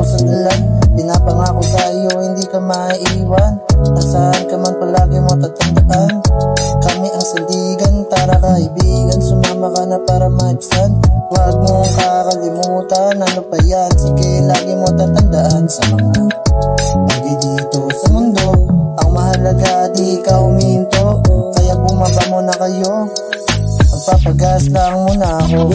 sandalan. Pinapangako sa iyo hindi ka maiiwan. Nasaan ka man palagi mo tatandaan. Kami ang sandigan, tara kaibigan. Sumama ka na para mag-fun. Huwag mong kakalimutan, ano pa yan? Sige, lagi mo tatandaan sa mga bagay dito sa mundo. Ang mahalaga di ka huminto, kaya bumaba mo na kayo. Magpapagas lang muna ako.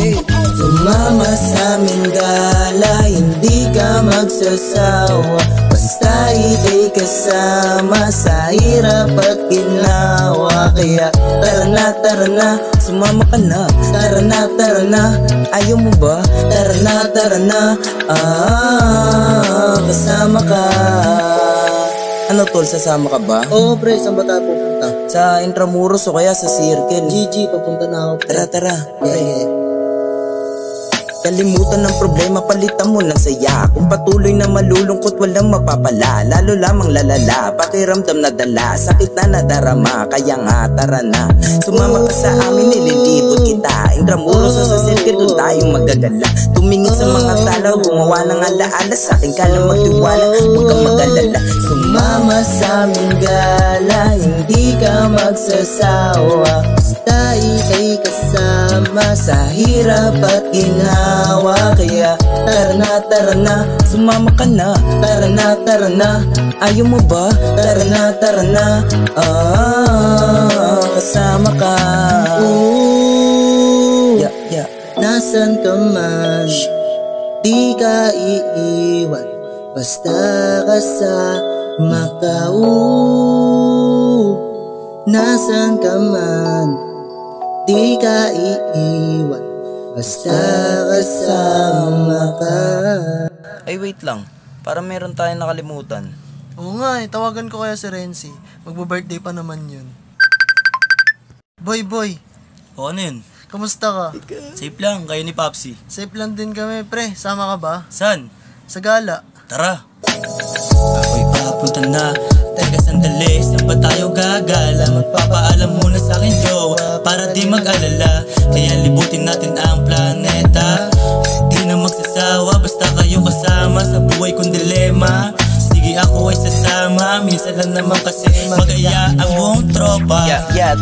Sumama sa amin gala, hindi ka magsasawa. Basta ika'y kasama sa hirap at ginawa. Kaya tara na, sumama ka na. Tara na, ayaw mo ba? Tara na, kasama ka. Ano tol, sasama ka ba? Oo pre, saan ba tayo pupunta? Sa Intramuros o kaya sa Circle? GG, papunta na ako. Tara. Kalimutan ng problema, palitan mo ng saya. Kung patuloy na malulungkot, walang mapapala. Lalo lamang lalala, pakiramdam na dala. Sakit na nadarama, kaya nga tara na. Sumama ka sa amin, nililibot kita. Intramuros sa Circle, doon tayong magagala. Tumingin sa mga tala, gumawa ng alaala. Sa akin ka lang magtiwala, huwag kang mag-alala. Sumama sa amin gala, hindi ka magsasawa. Basta ika'y kasama sa hirap at ginawa. Kaya tara na, sumama ka na. Tara na, ayaw mo ba? Tara na, kasama ka. Yeah. Nasaan ka man, di ka iiwan. Basta kasama ka. Nasaan ka man, di ka iiwan. Basta kasama ka. Ay wait lang, parang meron tayong nakalimutan. Oo nga tawagan ko kaya si Renzi. Magbo-birthday pa naman yun. Boy, O ano yun? kamusta ka? Safe lang, kayo ni Popsi. Safe lang din kami pre, sama ka ba? Saan? Sa gala. Tara! Ako'y papunta na, teka sandali, saan ba tayo gagala? Magpapaalam muna sa akin jowa, para di mag-alala. Kaya libutin natin ang planeta. Di na magsasawa, basta kayo kasama sa buhay kong dilema. Sige ako ay sasama, minsan lang naman kasi mag-aya ang buong tropa.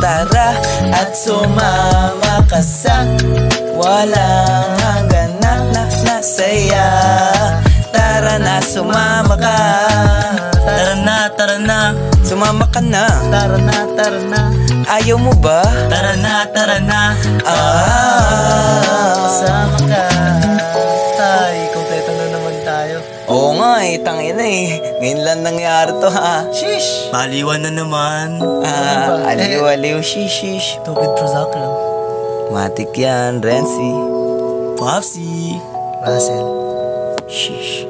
Tara at sumama ka sa walang hanggan na saya. Tara na, sumama ka. Tara na, sumama ka na. Tara na. Ayaw mo ba? Tara na, Kasama ka. Tay, kompleto na naman tayo. Oo nga tangina ngayon lang nangyari to ha. Sheesh! Baliwan na naman. Aliw, shish. Tugid Prozac lang. Matik yan, Renzi. Popsi. Russell. Shish.